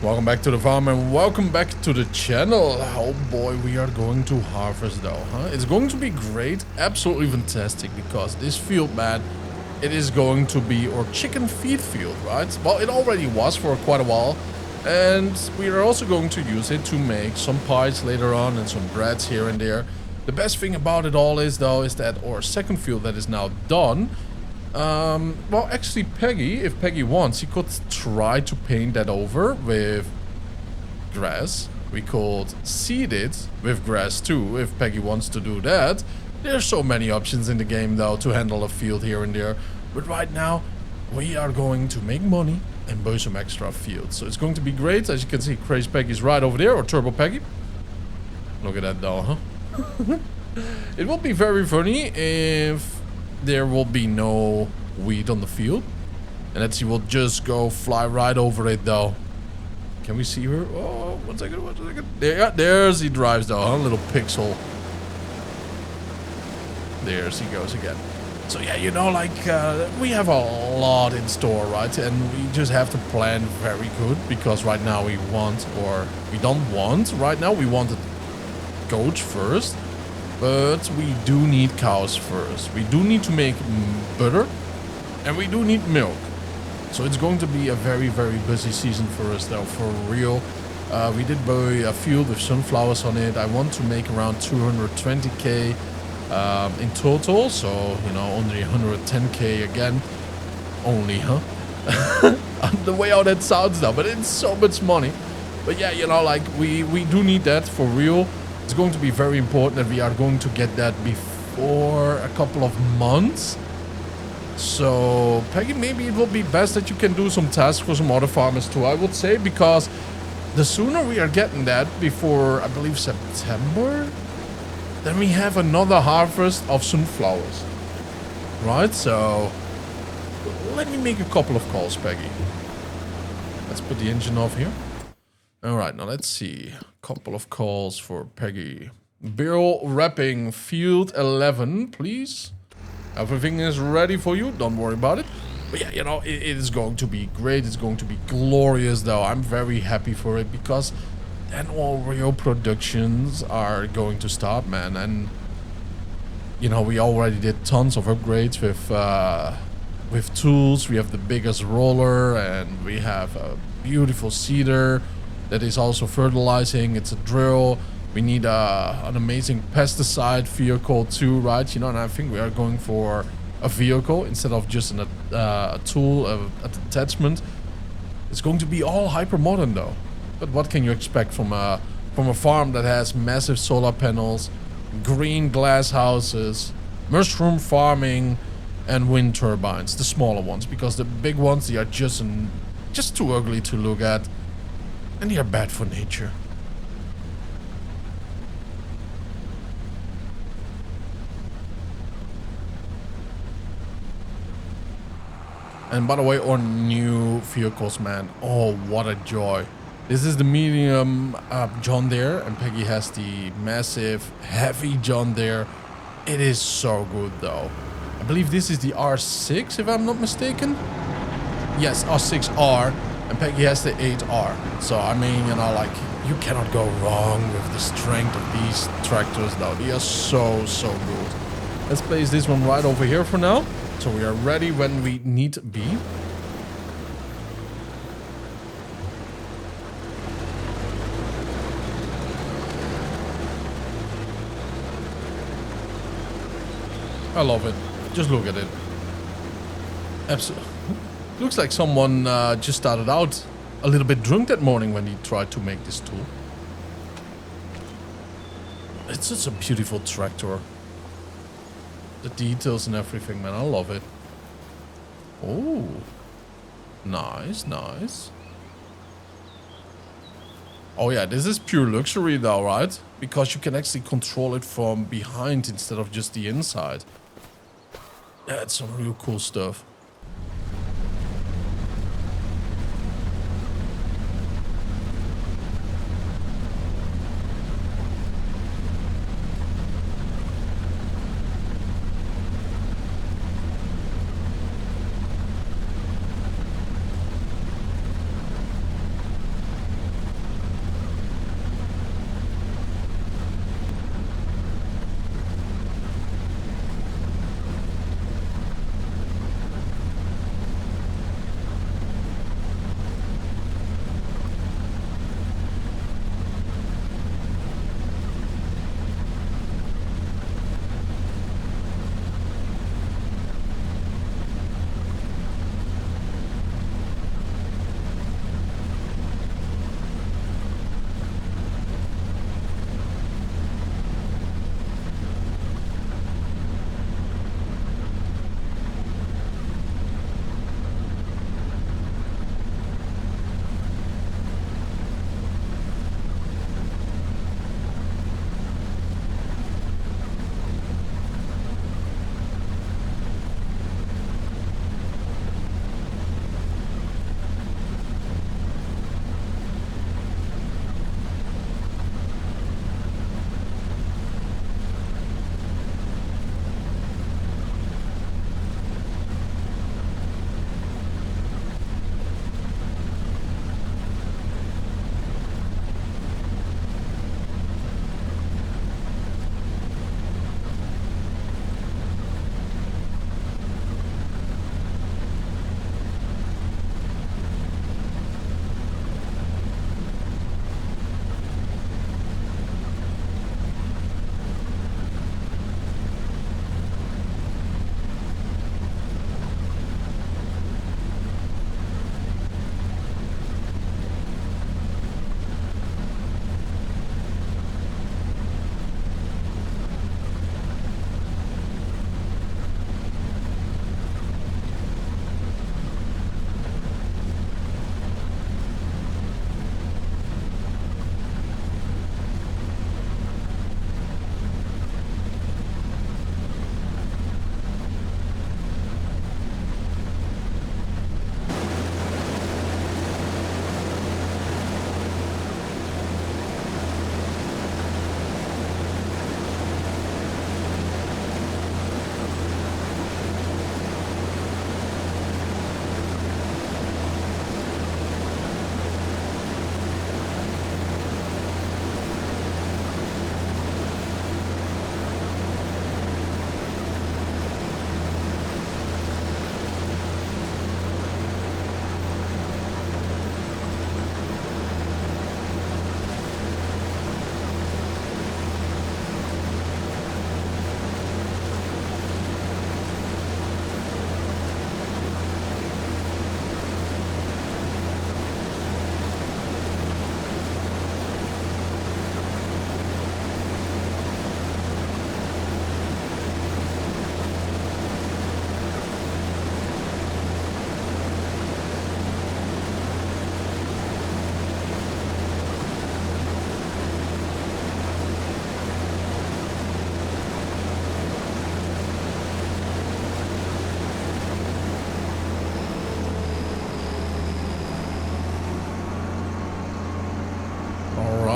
Welcome back to the farm and welcome back to the channel. Oh boy, we are going to harvest though, huh? It's going to be great, absolutely fantastic, because this field, man, it is going to be our chicken feed field, right? Well, it already was for quite a while, and we are also going to use it to make some pies later on and some breads here and there. The best thing about it all is though, is that our second field that is now done, well, actually, Peggy, if Peggy wants, she could try to paint that over with grass. We could seed it with grass too, if Peggy wants to do that. There's so many options in the game, though, to handle a field here and there. But right now, we are going to make money and buy some extra fields. So it's going to be great. As you can see, Crazy Peggy's right over there, or Turbo Peggy. Look at that, though, huh? It will be very funny if there will be no weed on the field, and that she will just go fly right over it though. Can we see her? Oh, one second. There she drives though, huh? Little pixel. There she goes again. So yeah, you know, like we have a lot in store, right? And we just have to plan very good, because right now we want, or we don't want, right now we wanted goats first. But we do need cows first. We do need to make butter. And we do need milk. So it's going to be a very, very busy season for us though, for real. We did buy a field with sunflowers on it. I want to make around 220k in total. So, you know, only 110k again. Only, huh? The way how that sounds though. But it's so much money. But yeah, you know, like we do need that for real. It's going to be very important that we are going to get that before a couple of months. So, Peggy, maybe it will be best that you can do some tasks for some other farmers too, I would say. Because the sooner we are getting that, before, I believe, September, then we have another harvest of sunflowers. Right? So, let me make a couple of calls, Peggy. Let's put the engine off here. Alright, now let's see. Couple of calls for Peggy. Barrel wrapping field 11, please. Everything is ready for you. Don't worry about it. But yeah, you know, it is going to be great. It's going to be glorious, though. I'm very happy for it, because then all real productions are going to start, man. And, you know, we already did tons of upgrades with tools. We have the biggest roller, and we have a beautiful seeder that is also fertilizing. It's a drill. We need an amazing pesticide vehicle too, right? You know, and I think we are going for a vehicle instead of just a tool, an attachment. It's going to be all hyper modern though. But what can you expect from a farm that has massive solar panels, green glass houses, mushroom farming, and wind turbines? The smaller ones, because the big ones, they are just too ugly to look at. And they are bad for nature. And by the way, our new vehicles, man. Oh, what a joy. This is the medium John Deere, and Peggy has the massive, heavy John Deere. It is so good, though. I believe this is the R6, if I'm not mistaken. Yes, R6R. And Peggy has the 8R. So, I mean, you know, like, you cannot go wrong with the strength of these tractors, though. They are so, so good. Let's place this one right over here for now. So we are ready when we need to be. I love it. Just look at it. Absolutely. Looks like someone just started out a little bit drunk that morning when he tried to make this tool. It's such a beautiful tractor. The details and everything, man. I love it. Oh. Nice, nice. Oh yeah, this is pure luxury though, right? Because you can actually control it from behind instead of just the inside. That's some real cool stuff.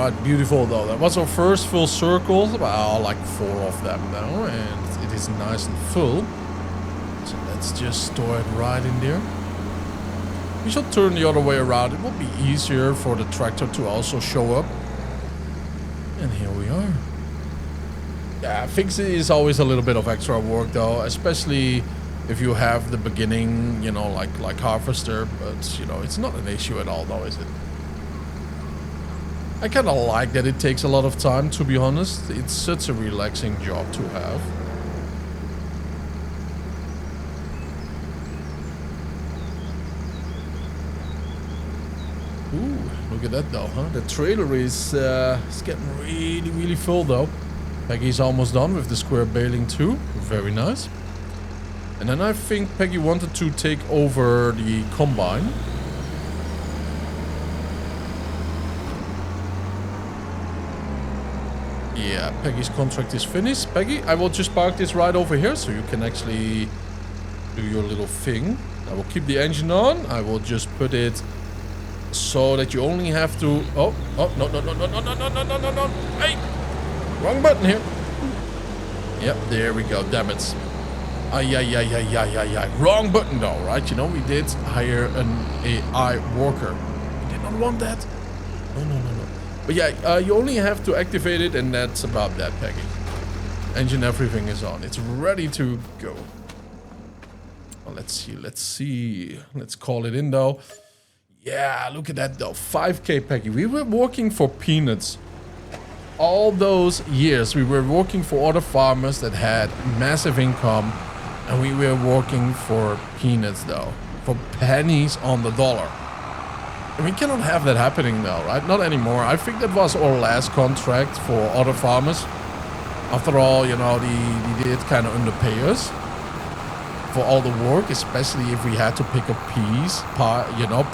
Alright, beautiful though. That was our first full circle. Well, like 4 of them now. And it is nice and full. So let's just store it right in there. We shall turn the other way around. It will be easier for the tractor to also show up. And here we are. Yeah, fixing is always a little bit of extra work though, especially if you have the beginning, you know, like harvester, but you know, it's not an issue at all though, is it? I kind of like that it takes a lot of time, to be honest. It's such a relaxing job to have. Ooh, look at that though, huh? The trailer is getting really full though. Peggy's almost done with the square baling too. Very nice. And then I think Peggy wanted to take over the combine. Yeah, Peggy's contract is finished. Peggy, I will just park this right over here so you can actually do your little thing. I will keep the engine on. I will just put it so that you only have to... Oh, no. Hey! Wrong button here. Yep, there we go. Damn it. Wrong button though, right? You know, we did hire an AI worker. We did not want that. No. But yeah, you only have to activate it, and that's about that, Peggy. Engine, everything is on. It's ready to go. Well, let's see. Let's call it in though. Yeah, look at that though. 5K, Peggy. We were working for peanuts. All those years we were working for other farmers that had massive income, and we were working for peanuts though, for pennies on the dollar. And we cannot have that happening now, right? Not anymore. I think that was our last contract for other farmers. After all, you know, they did kind of underpay us for all the work, especially if we had to pick up peas,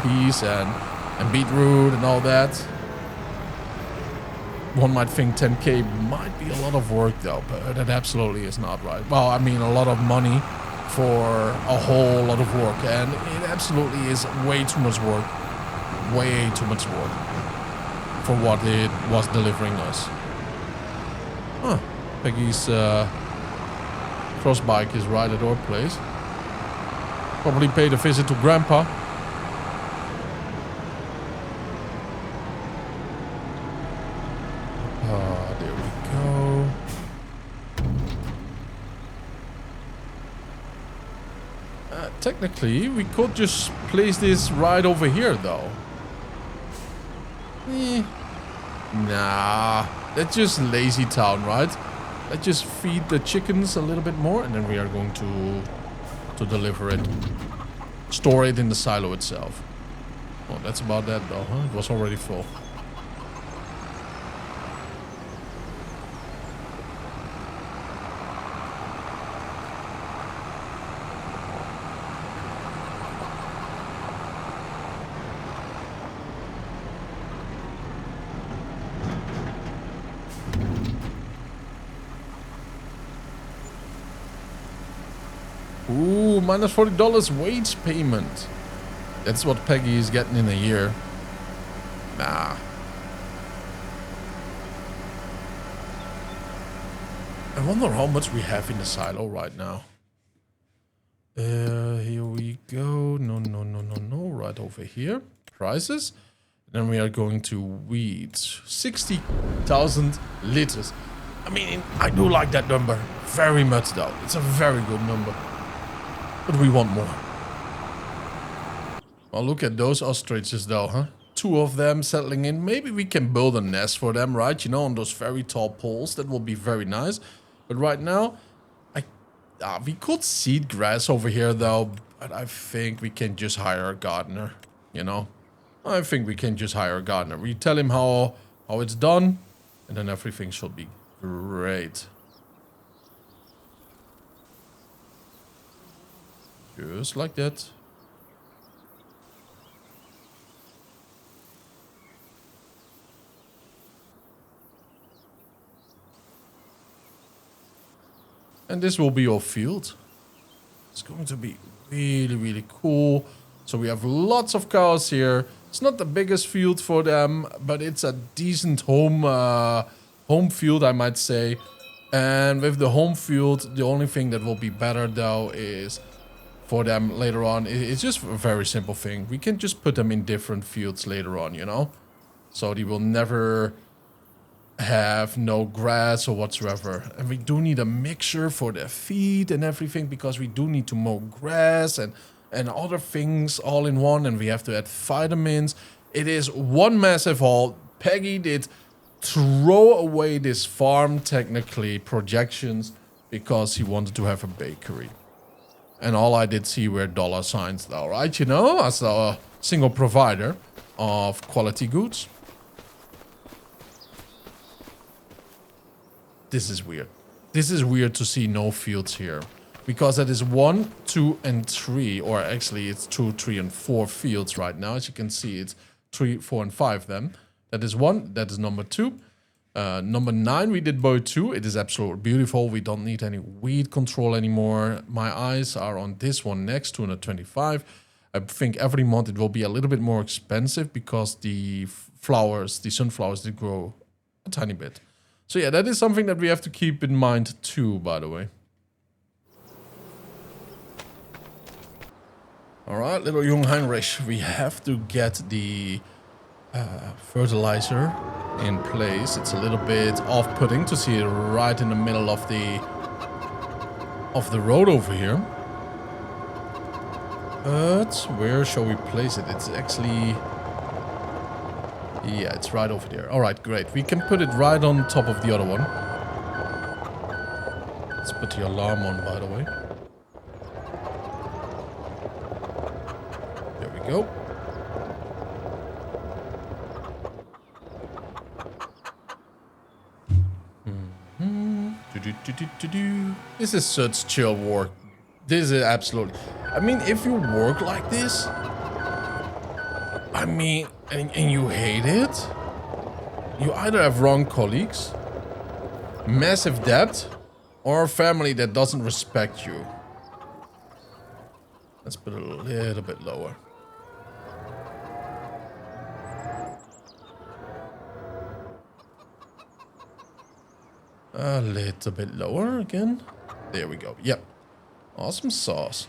peas and beetroot and all that. One might think 10K might be a lot of work though, but that absolutely is not, right? Well, I mean, a lot of money for a whole lot of work, and it absolutely is way too much work. Way too much work for what it was delivering us. Huh. Peggy's cross bike is right at our place. Probably paid a visit to Grandpa. There we go. Technically, we could just place this right over here, though. Nah, that's just lazy town, right? Let's just feed the chickens a little bit more, and then we are going to deliver it. Store it in the silo itself. Oh, that's about that though, huh? It was already full. Ooh, minus $40 wage payment. That's what Peggy is getting in a year. Nah. I wonder how much we have in the silo right now. Here we go. No. Right over here. Prices. Then we are going to wheat. 60,000 liters. I mean, I do like that number very much though. It's a very good number. But we want more. Well, look at those ostriches though, huh? 2 of them settling in. Maybe we can build a nest for them, right? You know, on those very tall poles. That will be very nice. But right now, we could seed grass over here though. But I think we can just hire a gardener, you know? I think we can just hire a gardener. We tell him how it's done, and then everything should be great. Just like that. And this will be your field. It's going to be really, really cool. So we have lots of cows here. It's not the biggest field for them, but it's a decent home field, I might say. And with the home field, the only thing that will be better though is for them later on. It's just a very simple thing. We can just put them in different fields later on, you know? So they will never have no grass or whatsoever. And we do need a mixer for their feed and everything, because we do need to mow grass and other things all in one, and we have to add vitamins. It is one massive haul. Peggy did throw away this farm, technically, projections, because he wanted to have a bakery. And all I did see were dollar signs though, right? You know, as a single provider of quality goods. This is weird. This is weird to see no fields here. Because that is 1, 2, and 3. Or actually, it's 2, 3, and 4 fields right now. As you can see, it's 3, 4, and 5 then. That is 1. That is number 2. Number 9, we did bow 2. It is absolutely beautiful. We don't need any weed control anymore. My eyes are on this one next, 225. I think every month it will be a little bit more expensive because the flowers, the sunflowers, they grow a tiny bit. So yeah, that is something that we have to keep in mind too, by the way. Alright, little young Heinrich, we have to get the fertilizer in place. It's a little bit off-putting to see it right in the middle of the road over here. But where shall we place it? It's actually... yeah, it's right over there. Alright, great. We can put it right on top of the other one. Let's put the alarm on, by the way. There we go. This is such chill work. This is absolutely... I mean, if you work like this... I mean, and you hate it, you either have wrong colleagues, massive debt, or a family that doesn't respect you. Let's put it a little bit lower. A little bit lower again. There we go. Yep. Awesome sauce.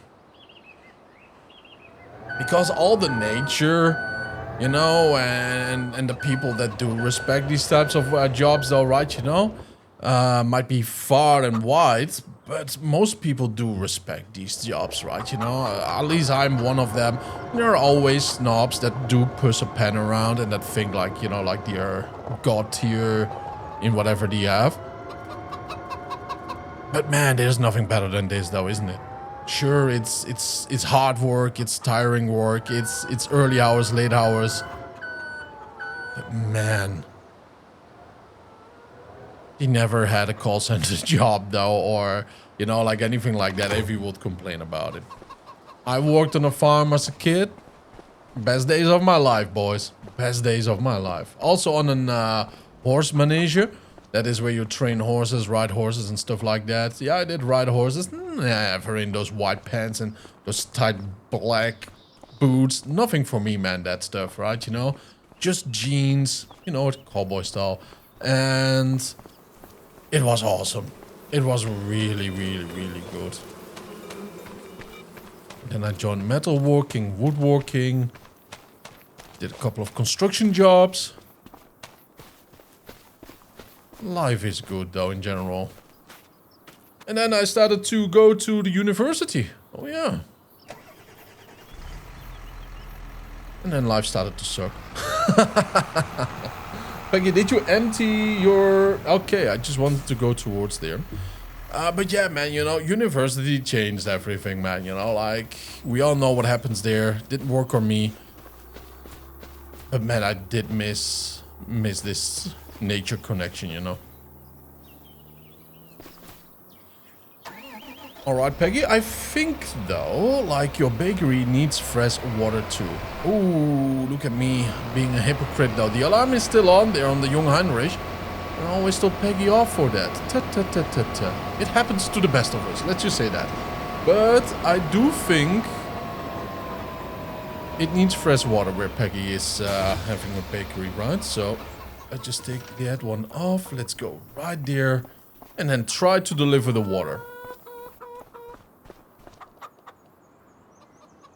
Because all the nature, you know, and the people that do respect these types of jobs though, right, you know, might be far and wide, but most people do respect these jobs, right, you know, at least I'm one of them. There are always snobs that do push a pen around and that think like, you know, like they're god tier in whatever they have. But man, there's nothing better than this though, isn't it? Sure, it's hard work, it's tiring work, it's early hours, late hours. But man, he never had a call center job though, or you know, like anything like that if he would complain about it. I worked on a farm as a kid. Best days of my life, boys. Best days of my life. Also on an horse manege. That is where you train horses, ride horses and stuff like that. Yeah, I did ride horses. Never in those white pants and those tight black boots. Nothing for me, man, that stuff, right? You know, just jeans, you know, cowboy style. And it was awesome. It was really, really, really good. Then I joined metalworking, woodworking. Did a couple of construction jobs. Life is good though in general. And then I started to go to the university. Oh yeah. And then life started to suck. Peggy, did you empty your... Okay, I just wanted to go towards there. But yeah, man, you know, university changed everything, man. You know, like, we all know what happens there. Didn't work on me. But man, I did miss this nature connection, you know. Alright, Peggy, I think, though, like, your bakery needs fresh water, too. Ooh, look at me being a hypocrite, though. The alarm is still on there on the young Heinrich. I always told Peggy off for that. It happens to the best of us, let's just say that. But I do think it needs fresh water where Peggy is having a bakery, right? So I just take that one off. Let's go right there. And then try to deliver the water.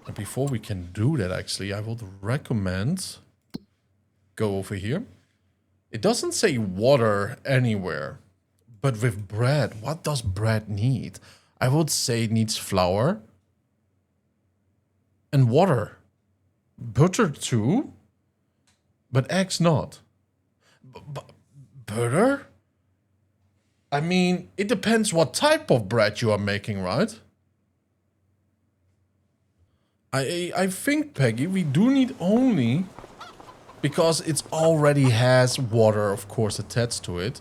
And before we can do that, actually, I would recommend... Go over here. It doesn't say water anywhere. But with bread, what does bread need? I would say it needs flour. And water. Butter too. But eggs not. Butter? I mean, it depends what type of bread you are making, right? I think, Peggy, we do need only... Because it already has water, of course, attached to it.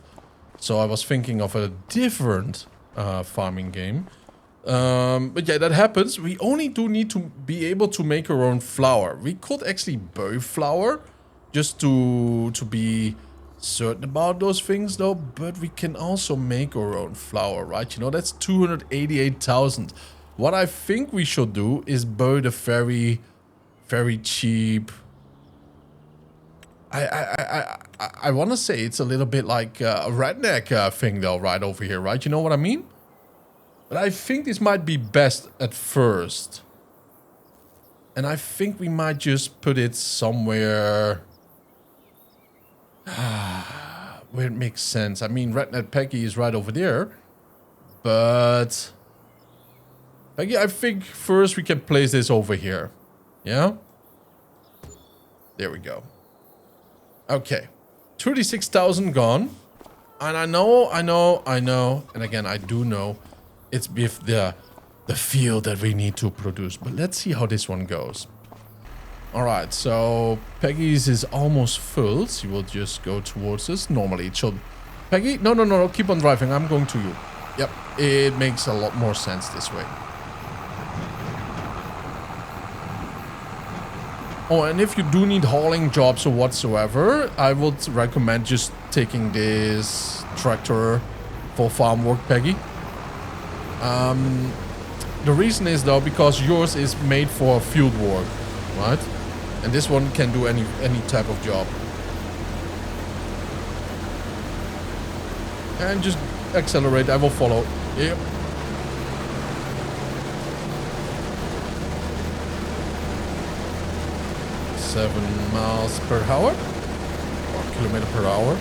So I was thinking of a different farming game. But yeah, that happens. We only do need to be able to make our own flour. We could actually buy flour just to be certain about those things, though. But we can also make our own flour, right? You know, that's 288,000. What I think we should do is buy the very, very cheap... I want to say it's a little bit like a redneck thing though, right over here, right? You know what I mean? But I think this might be best at first. And I think we might just put it somewhere where it makes sense. I mean, redneck Peggy is right over there. But Peggy, I think first we can place this over here. Yeah? There we go. Okay, 36,000 gone. And I know. And again, I do know it's with the field that we need to produce. But let's see how this one goes. All right, so Peggy's is almost full. She will just go towards us. Normally it should. Peggy, no, keep on driving. I'm going to you. Yep, it makes a lot more sense this way. Oh, and if you do need hauling jobs or whatsoever, I would recommend just taking this tractor for farm work, Peggy. The reason is though because yours is made for field work, right? And this one can do any type of job. And just accelerate, I will follow. Yep. $7 miles per hour or kilometer per hour.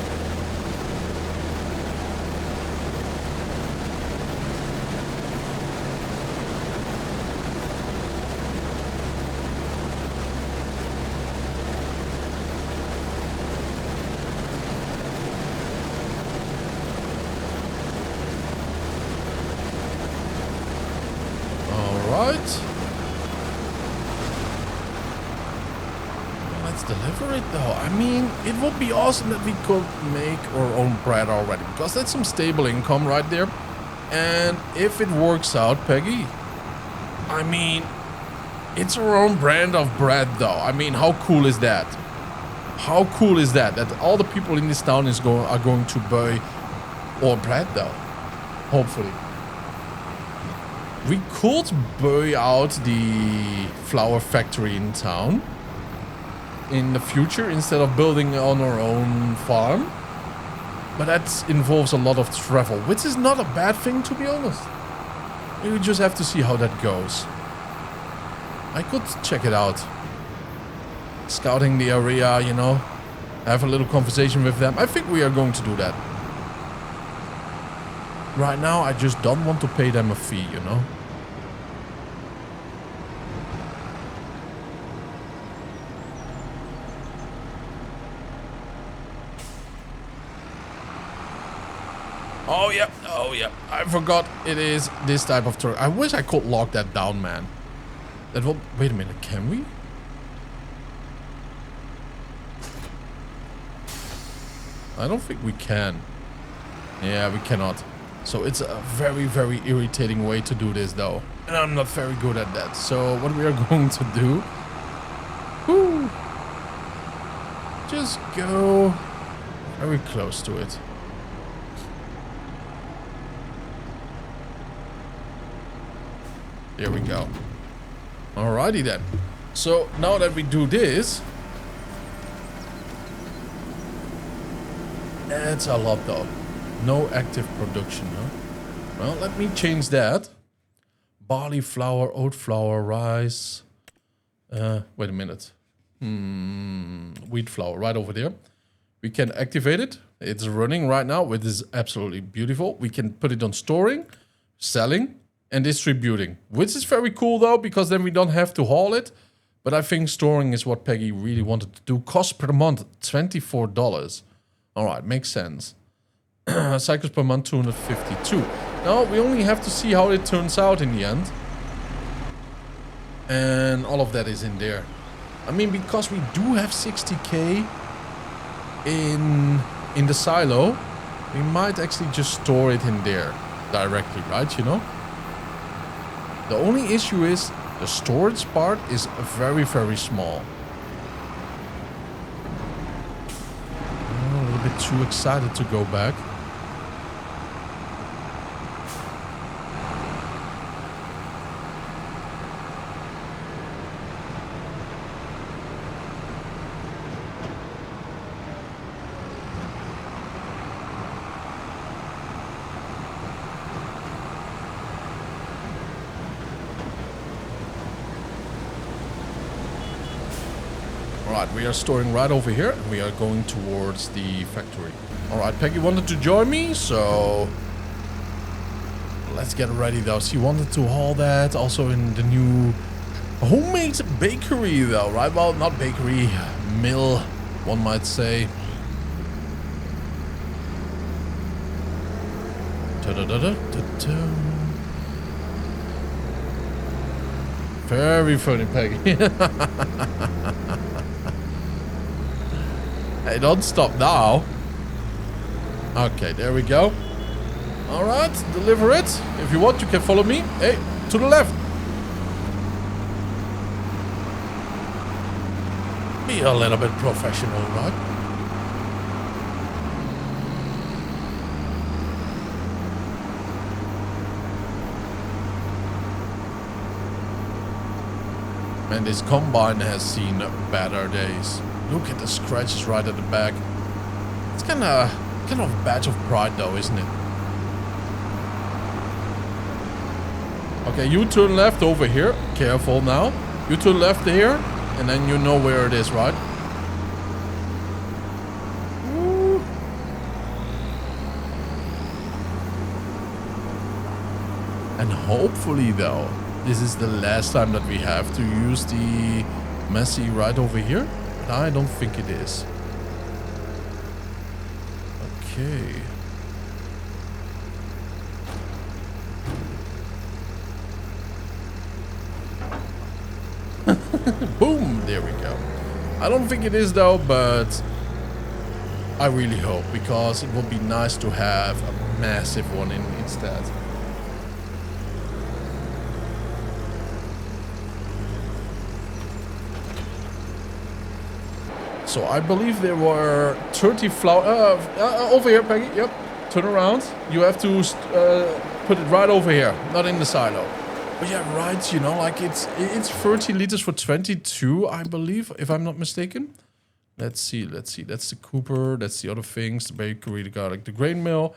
All right. Deliver it though. I mean, it would be awesome that we could make our own bread already, because that's some stable income right there. And if it works out, Peggy, I mean, it's our own brand of bread though. I mean, how cool is that? How cool is that? That all the people in this town are going to buy our bread though. Hopefully. We could buy out the flour factory in town in the future instead of building on our own farm, but that involves a lot of travel, which is not a bad thing, to be honest. We just have to see how that goes. I could check it out, scouting the area, you know, have a little conversation with them. I think we are going to do that. Right now I just don't want to pay them a fee, you know. Oh yeah, I forgot it is this type of truck. I wish I could lock that down, man. That will... Wait a minute, can we? I don't think we can. Yeah, we cannot. So it's a very, very irritating way to do this, though. And I'm not very good at that. So what we are going to do... Whoo, just go very close to it. There we go. Alrighty then. So now that we do this, it's a lot though. No active production, huh? Well, let me change that. Barley flour, oat flour, rice. Wait a minute. Wheat flour right over there. We can activate it. It's running right now, which is absolutely beautiful. We can put it on storing, selling, and distributing, which is very cool though, because then we don't have to haul it. But I think storing is what Peggy really wanted to do. Cost per month, $24. All right, makes sense. Cycles per month, 252. Now, we only have to see how it turns out in the end. And all of that is in there. I mean, because we do have 60k in the silo, we might actually just store it in there directly, right? You know? The only issue is the storage part is very, very small. I'm a little bit too excited to go back. Alright, we are storing right over here and we are going towards the factory. Alright, Peggy wanted to join me, so let's get ready though. She wanted to haul that also in the new homemade bakery though, right? Well, not bakery, mill, one might say. Very funny, Peggy. Hey, don't stop now. Okay, there we go. Alright, deliver it. If you want, you can follow me. Hey, to the left. Be a little bit professional, right? Man, this combine has seen better days. Look at the scratches right at the back. It's kind of a badge of pride though, isn't it? Okay, you turn left over here. Careful now. You turn left here, and then you know where it is, right? Ooh. And hopefully though, this is the last time that we have to use the Messi right over here. But I don't think it is. Okay. Boom! There we go. I don't think it is though, but I really hope, because it would be nice to have a massive one instead. So I believe there were 30 flower... over here, Peggy. Yep. Turn around. You have to put it right over here, not in the silo. But yeah, right, you know, like it's 30 liters for 22, I believe, if I'm not mistaken. Let's see. That's the Cooper. That's the other things. The bakery, the garlic, the grain mill.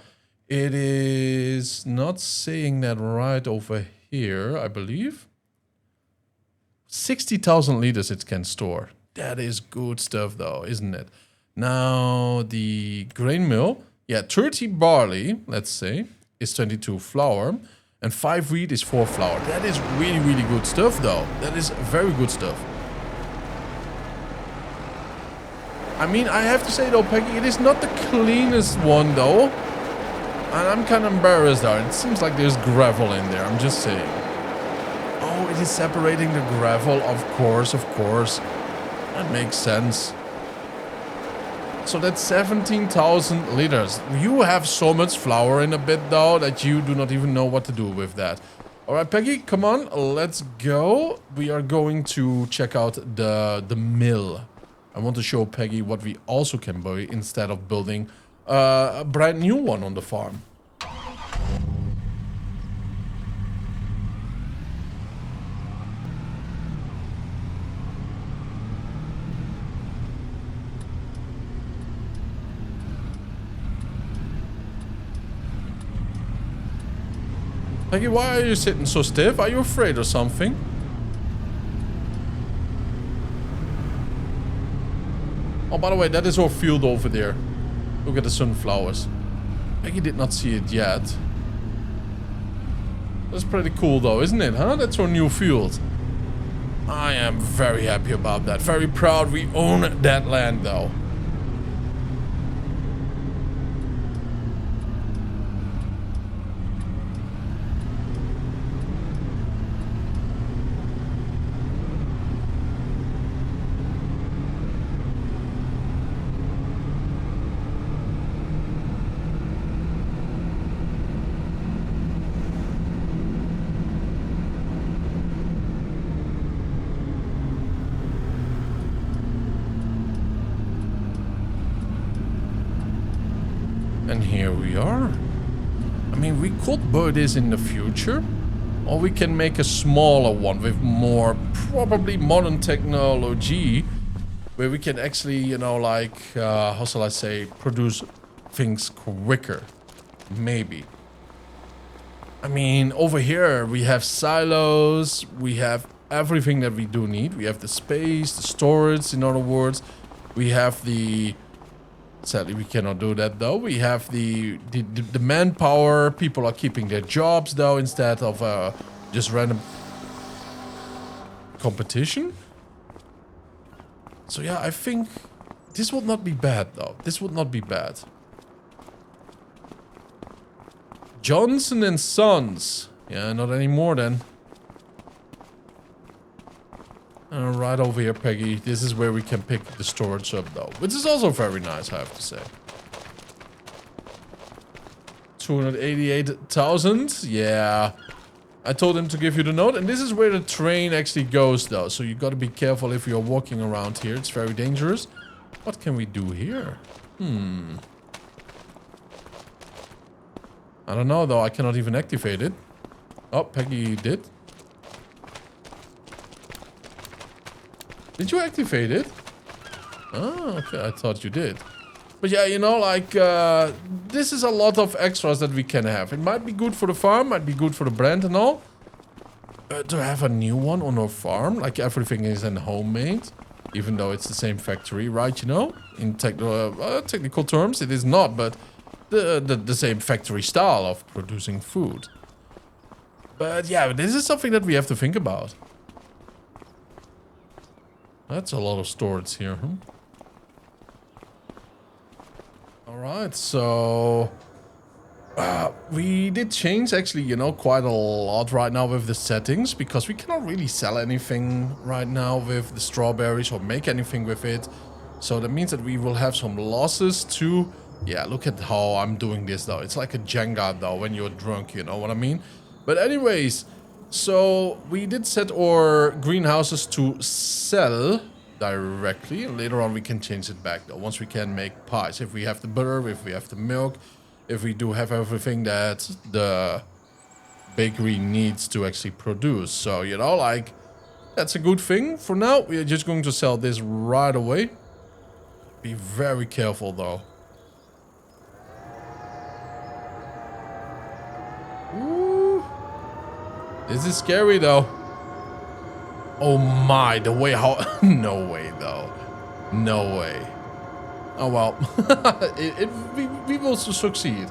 It is not saying that right over here, I believe. 60,000 liters it can store. That is good stuff though, isn't it? Now, the grain mill, yeah, 30 barley, let's say, is 22 flour. And 5 wheat is 4 flour. That is really, really good stuff though. That is very good stuff. I mean, I have to say though, Peggy, it is not the cleanest one though. And I'm kind of embarrassed though. It seems like there's gravel in there, I'm just saying. Oh, it is separating the gravel, of course, of course. That makes sense. So that's 17,000 liters. You have so much flour in a bit though that you do not even know what to do with that. All right, Peggy, come on, let's go. We are going to check out the mill. I want to show Peggy what we also can buy instead of building a brand new one on the farm. Peggy, why are you sitting so stiff? Are you afraid or something? Oh, by the way, that is our field over there. Look at the sunflowers. Peggy did not see it yet. That's pretty cool though, isn't it, huh? That's our new field. I am very happy about that. Very proud we own that land though. And here we are. I mean, we could buy this in the future. Or we can make a smaller one with more, probably modern technology. Where we can actually, you know, like, how shall I say, produce things quicker. Maybe. I mean, over here we have silos. We have everything that we do need. We have the space, the storage, in other words. We have the... Sadly, we cannot do that though. We have the manpower. People are keeping their jobs though, instead of just random competition. So yeah, I think this would not be bad though. This would not be bad. Johnson and Sons. Yeah, not anymore then. Right over here, Peggy. This is where we can pick the storage up, though. Which is also very nice, I have to say. 288,000. Yeah. I told him to give you the note. And this is where the train actually goes, though. So you got to be careful if you're walking around here. It's very dangerous. What can we do here? I don't know, though. I cannot even activate it. Oh, Peggy did. Did you activate it? Oh, okay. I thought you did. But yeah, you know, like, this is a lot of extras that we can have. It might be good for the farm, might be good for the brand and all. To have a new one on our farm, like everything is in homemade. Even though it's the same factory, right, you know? In technical terms, it is not, but the same factory style of producing food. But yeah, this is something that we have to think about. That's a lot of storage here, huh? Alright, so... we did change, actually, you know, quite a lot right now with the settings. Because we cannot really sell anything right now with the strawberries or make anything with it. So that means that we will have some losses too. Yeah, look at how I'm doing this, though. It's like a Jenga, though, when you're drunk, you know what I mean? But anyways... So, we did set our greenhouses to sell directly. And later on, we can change it back, though. Once we can make pies. If we have the butter, if we have the milk. If we do have everything that the bakery needs to actually produce. So, you know, like, that's a good thing. For now, we are just going to sell this right away. Be very careful, though. This is scary, though. Oh my, the way how... No way, though. No way. Oh, well. we will succeed.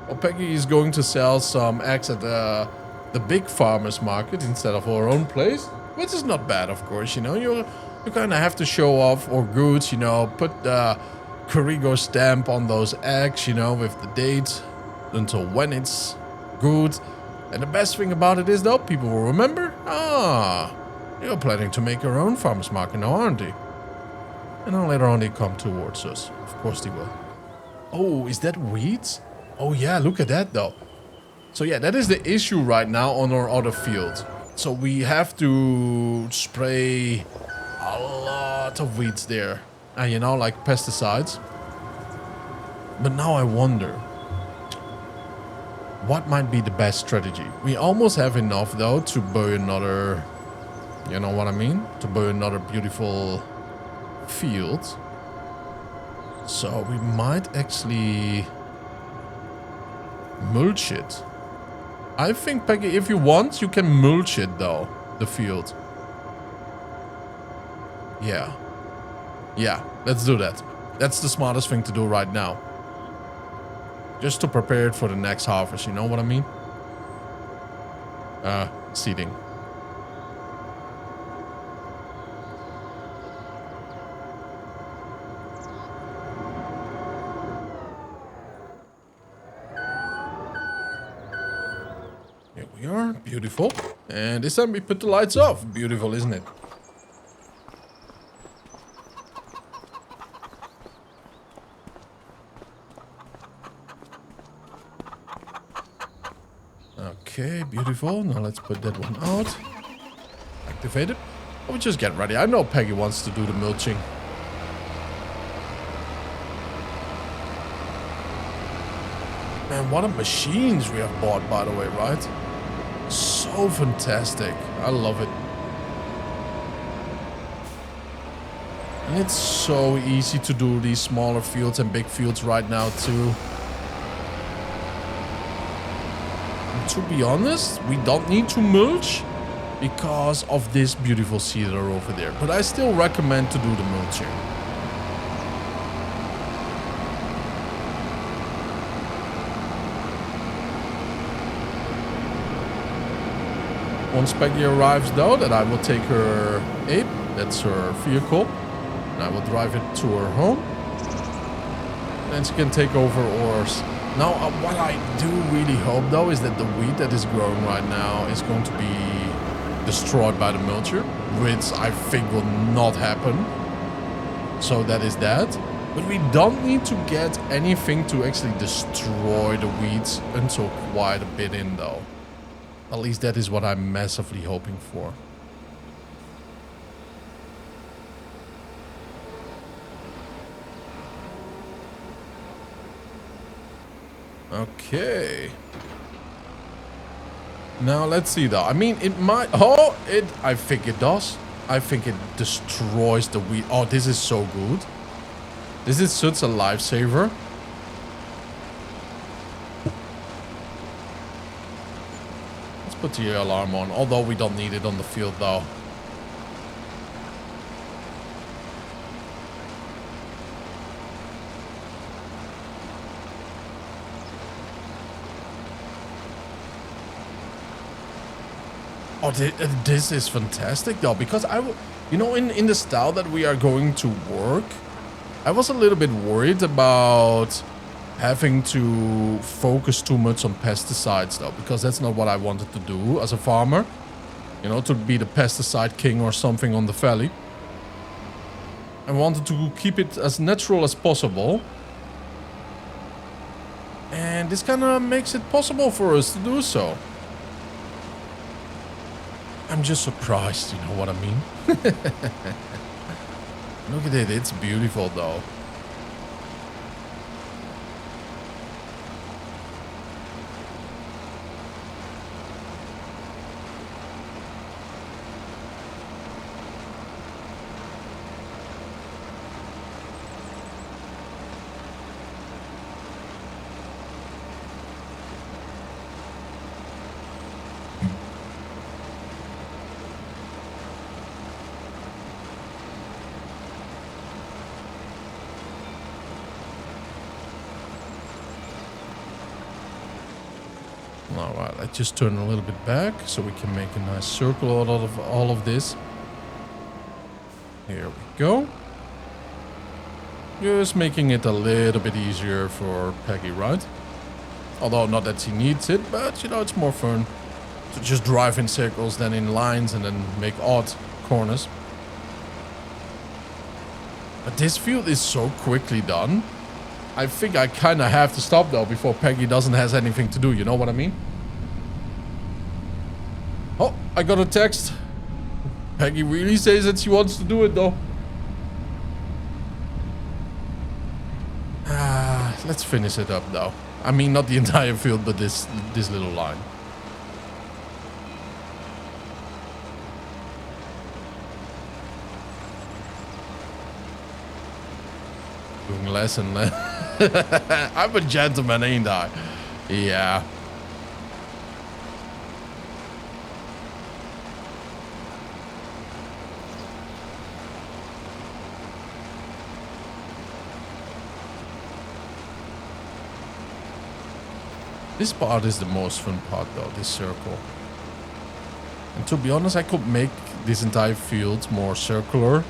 Well, Peggy is going to sell some eggs at the big farmer's market instead of our own place. Which is not bad, of course, you know. You kind of have to show off our goods, you know. Put the Corrigo stamp on those eggs, you know, with the date. Until when it's good. And the best thing about it is, though, people will remember. Ah, you're planning to make your own farmer's market now, aren't you? And then later on they come towards us. Of course they will. Oh, is that weeds? Oh yeah, look at that, though. So yeah, that is the issue right now on our other field. So we have to spray a lot of weeds there. And you know, like pesticides. But now I wonder... what might be the best strategy? We almost have enough, though, to buy another... You know what I mean? To buy another beautiful field. So we might actually mulch it. I think, Peggy, if you want, you can mulch it, though. The field. Yeah. Yeah, let's do that. That's the smartest thing to do right now. Just to prepare it for the next harvest, you know what I mean? Seeding. Here we are, beautiful. And this time we put the lights off. Beautiful, isn't it? Okay, beautiful. Now let's put that one out. Activate it. Oh, we just get ready. I know Peggy wants to do the mulching. Man, what a machines we have bought, by the way, right? So fantastic. I love it. And it's so easy to do these smaller fields and big fields right now, too. To be honest, we don't need to mulch because of this beautiful cedar over there. But I still recommend to do the mulching. Once Peggy arrives, though, that I will take her ape, that's her vehicle, and I will drive it to her home. And she can take over ours. Now, what I do really hope, though, is that the wheat that is growing right now is going to be destroyed by the mulcher, which I think will not happen. So that is that. But we don't need to get anything to actually destroy the weeds until quite a bit in, though. At least that is what I'm massively hoping for. Okay. Now let's see though. I mean, it might. Oh, I think it does. I think it destroys the wheat. Oh, this is so good. This is such a lifesaver. Let's put the alarm on. Although we don't need it on the field though. Oh, this is fantastic though, because you know, in the style that we are going to work, I was a little bit worried about having to focus too much on pesticides though, because that's not what I wanted to do as a farmer, you know, to be the pesticide king or something on the valley. I wanted to keep it as natural as possible. And this kind of makes it possible for us to do so. I'm just surprised, you know what I mean? Look at it, it's beautiful though. Alright, let's just turn a little bit back so we can make a nice circle out of all of this. Here we go. Just making it a little bit easier for Peggy, right? Although not that she needs it, but you know, it's more fun to just drive in circles than in lines and then make odd corners. But this field is so quickly done. I think I kind of have to stop though before Peggy doesn't have anything to do, you know what I mean? Oh, I got a text. Peggy really says that she wants to do it though. Let's finish it up though. I mean, not the entire field, but this little line. Doing less and less. I'm a gentleman, ain't I? Yeah. This part is the most fun part though, this circle. And to be honest, I could make this entire field more circular.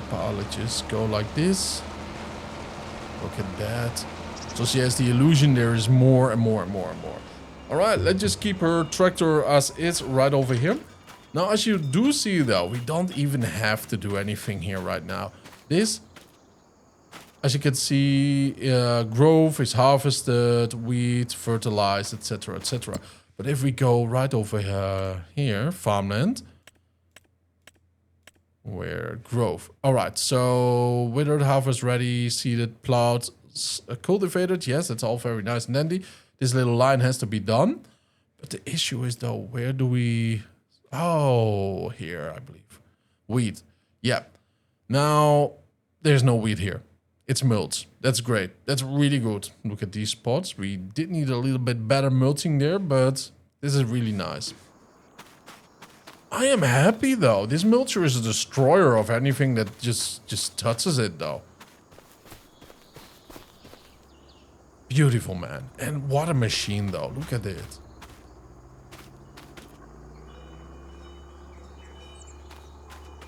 But let's just go like this. Look at that. So she has the illusion there is more and more and more and more. Alright, let's just keep her tractor as is right over here. Now, as you do see though, we don't even have to do anything here right now. This, as you can see, growth is harvested, wheat, fertilized, etc, etc. But if we go right over here, farmland, where growth. Alright, so withered, harvest ready, seeded, plowed, cultivated. Yes, that's all very nice and dandy. This little line has to be done. But the issue is though, where do we... Oh, here, I believe. Wheat. Yep. Now, there's no wheat here. It's mulch. That's great. That's really good. Look at these spots. We did need a little bit better mulching there, but this is really nice. I am happy though. This mulcher is a destroyer of anything that just touches it though. Beautiful, man. And what a machine though. Look at it.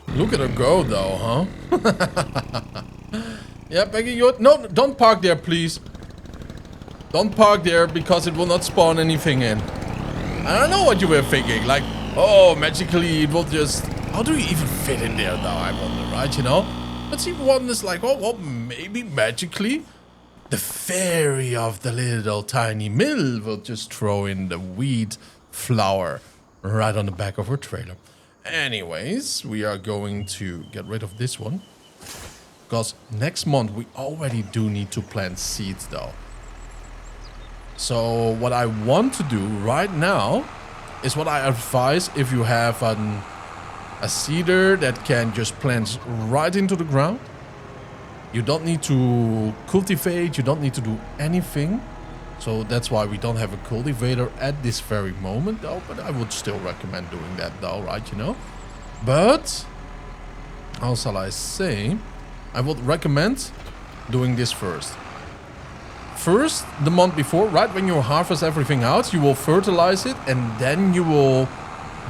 Look at her go though, huh? Yeah, Peggy, no, don't park there, please. Don't park there because it will not spawn anything in. I don't know what you were thinking. Like, oh, magically it will just... How do you even fit in there though, I wonder, right? You know? But see, one is like, oh, well, maybe magically the fairy of the little tiny mill will just throw in the wheat flour right on the back of her trailer. Anyways, we are going to get rid of this one. Because next month we already do need to plant seeds though. So what I want to do right now is what I advise if you have a seeder that can just plant right into the ground. You don't need to cultivate, you don't need to do anything. So that's why we don't have a cultivator at this very moment though. But I would still recommend doing that though, right, you know. But, how shall I say... I would recommend doing this first. First, the month before, right when you harvest everything out, you will fertilize it and then you will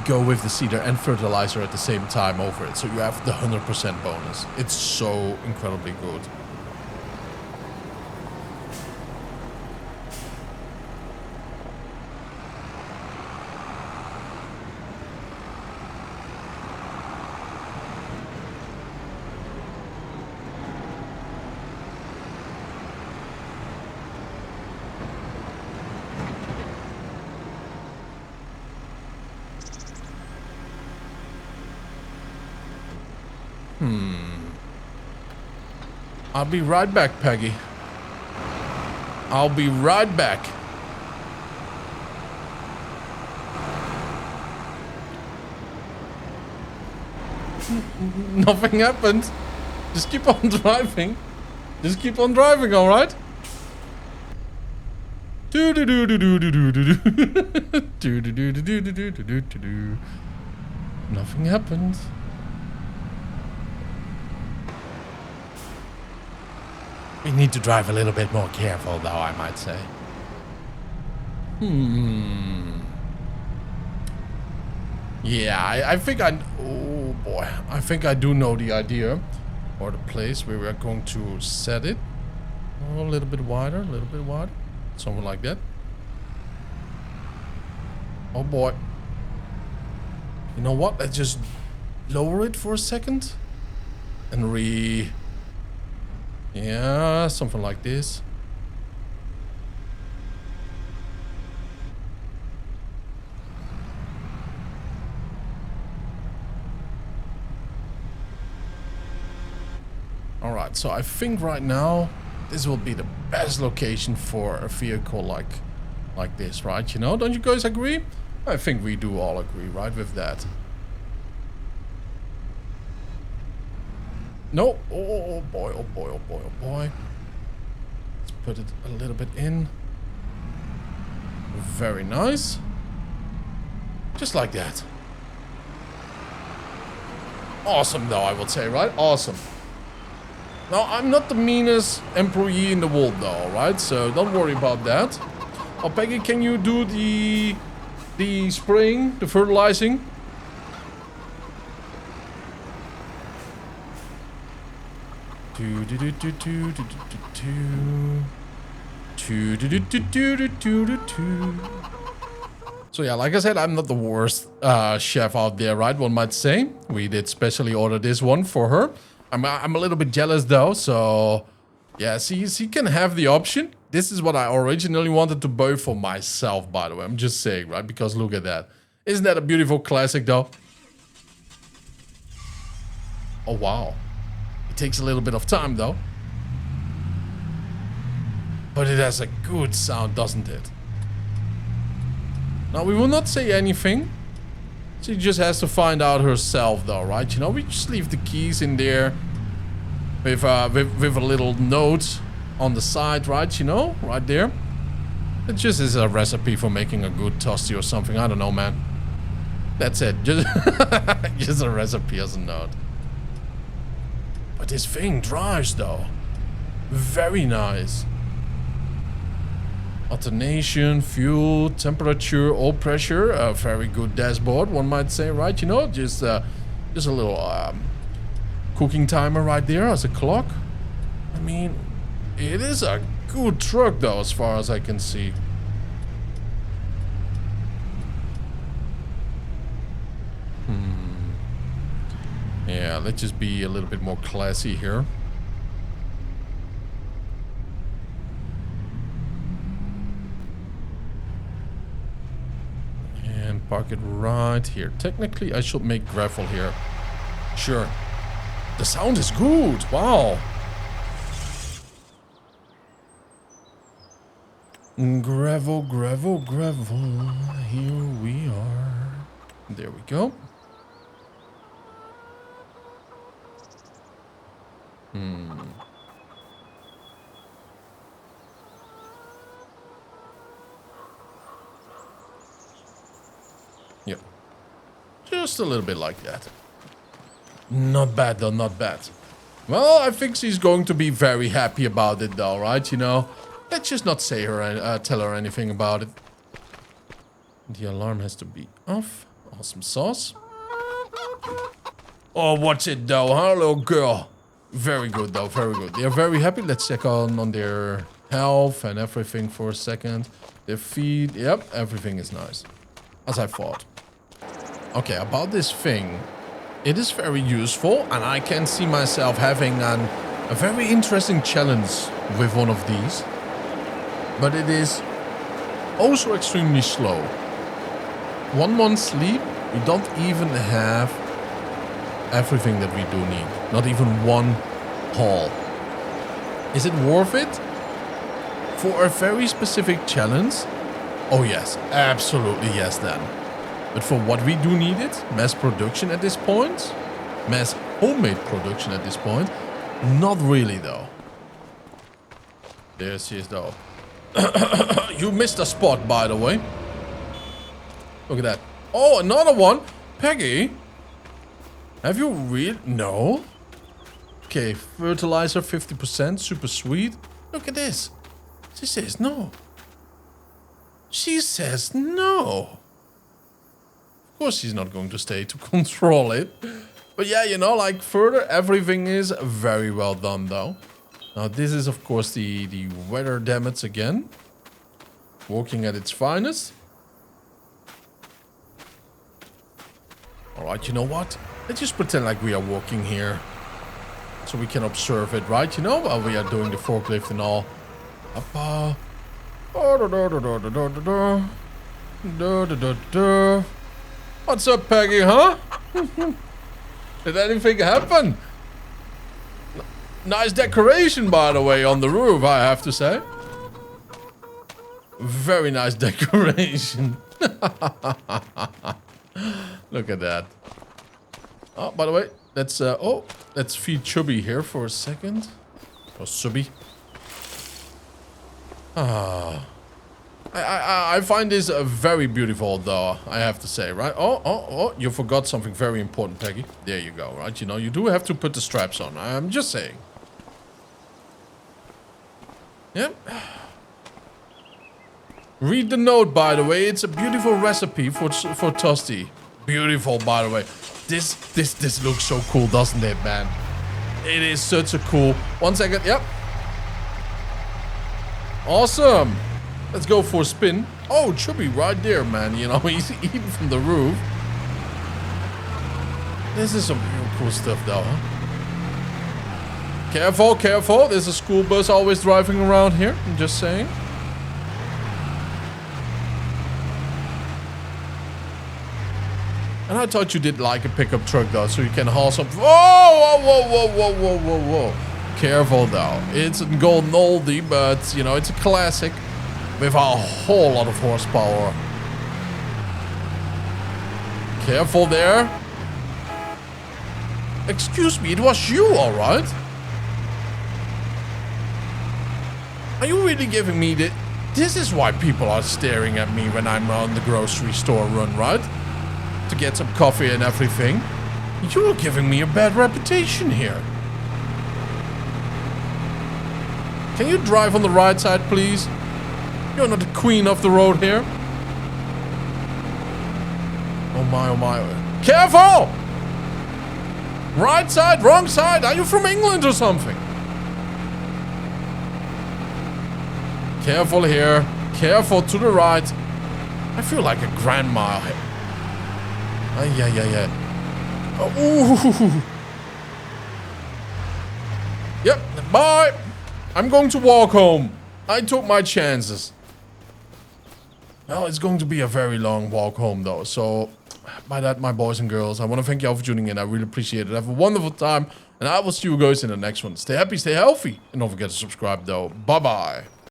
go with the seeder and fertilizer at the same time over it. So you have the 100% bonus. It's so incredibly good. I'll be right back, Peggy. I'll be right back. Nothing happened. Just keep on driving. Just keep on driving, all right? Nothing happened. We need to drive a little bit more careful, though, I might say. Yeah, I think I... Oh, boy. I think I do know the idea. Or the place where we are going to set it. Oh, a little bit wider, a little bit wider. Something like that. Oh, boy. You know what? Let's just lower it for a second. And yeah, something like this. Alright, so I think right now this will be the best location for a vehicle like this, right? You know, don't you guys agree? I think we do all agree, right, with that. No. Oh boy, oh boy, oh boy, oh boy. Let's put it a little bit in. Very nice. Just like that. Awesome though, I would say, right? Awesome. Now, I'm not the meanest employee in the world though, right? So don't worry about that. Oh, Peggy, can you do the spraying, the fertilizing? So yeah, like I said, I'm not the worst chef out there, right? One might say. We did specially order this one for her. I'm a little bit jealous though, so yeah, she can have the option. This is what I originally wanted to buy for myself, by the way. I'm just saying, right? Because look at that. Isn't that a beautiful classic though? Oh wow. It takes a little bit of time though. But it has a good sound, doesn't it? Now, we will not say anything. She just has to find out herself, though, right? You know, we just leave the keys in there with a little note on the side, right? You know, right there. It just is a recipe for making a good toasty or something. I don't know, man. That's it. Just, just a recipe as a note. But this thing drives, though. Very nice. Alternation, fuel, temperature, oil pressure, a very good dashboard, one might say, right? You know, just a little cooking timer right there as a clock. I mean, it is a good truck though, as far as I can see. Yeah, let's just be a little bit more classy here. Park it right here. Technically, I should make gravel here. Sure. The sound is good. Wow. Gravel, gravel, gravel. Here we are. There we go. Yep. Just a little bit like that. Not bad though, not bad. Well, I think she's going to be very happy about it though, right? You know, let's just not say her, tell her anything about it. The alarm has to be off. Awesome sauce. Oh, what's it though, huh, little girl? Very good though, very good. They are very happy. Let's check on their health and everything for a second. Their feet, yep, everything is nice. As I thought. Okay, about this thing. It is very useful, and I can see myself having a very interesting challenge with one of these. But it is also extremely slow. 1 month sleep, we don't even have everything that we do need. Not even one haul. Is it worth it? For a very specific challenge? Oh yes, absolutely yes then. But for what we do need it, mass production at this point, mass homemade production at this point, not really though. There she is though. You missed a spot, by the way. Look at that. Oh, another one. Peggy, have you really? No. Okay, fertilizer 50%, super sweet. Look at this. She says no. She says no. Of course she's not going to stay to control it. But yeah, you know, like further, everything is very well done though. Now this is of course the weather damage again. Working at its finest. Alright, you know what? Let's just pretend like we are walking here. So we can observe it, right? You know, while we are doing the forklift and all. What's up, Peggy, huh? Did anything happen? Nice decoration, by the way, on the roof, I have to say. Very nice decoration. Look at that. Oh, by the way, let's feed Chubby here for a second. Or Subby. I find this very beautiful, though, I have to say, right? Oh, you forgot something very important, Peggy. There you go, right? You know, you do have to put the straps on. I'm just saying. Yep. Read the note, by the way. It's a beautiful recipe for toasty. Beautiful, by the way. This looks so cool, doesn't it, man? It is such a cool... 1 second. Yep. Awesome. Let's go for a spin. Oh, Chubby right there, man. You know, he's eating from the roof. This is some real cool stuff, though, huh? Careful, careful. There's a school bus always driving around here. I'm just saying. And I thought you did like a pickup truck, though, so you can haul some... Whoa, whoa, whoa, whoa, whoa, whoa, whoa, whoa. Careful, though. It's a golden oldie, but, you know, it's a classic with a whole lot of horsepower. Careful there. Excuse me, it was you, all right? Are you really giving me the... This is why people are staring at me when I'm on the grocery store run, right? To get some coffee and everything. You're giving me a bad reputation here. Can you drive on the right side, please? You're not the queen of the road here. Oh my, oh my. Careful! Right side, wrong side. Are you from England or something? Careful here. Careful to the right. I feel like a grandma. Yeah. Oh, ooh. Yep, bye. I'm going to walk home. I took my chances. Well, it's going to be a very long walk home, though. So, by that, my boys and girls, I want to thank you all for tuning in. I really appreciate it. Have a wonderful time. And I will see you guys in the next one. Stay happy, stay healthy. And don't forget to subscribe, though. Bye-bye.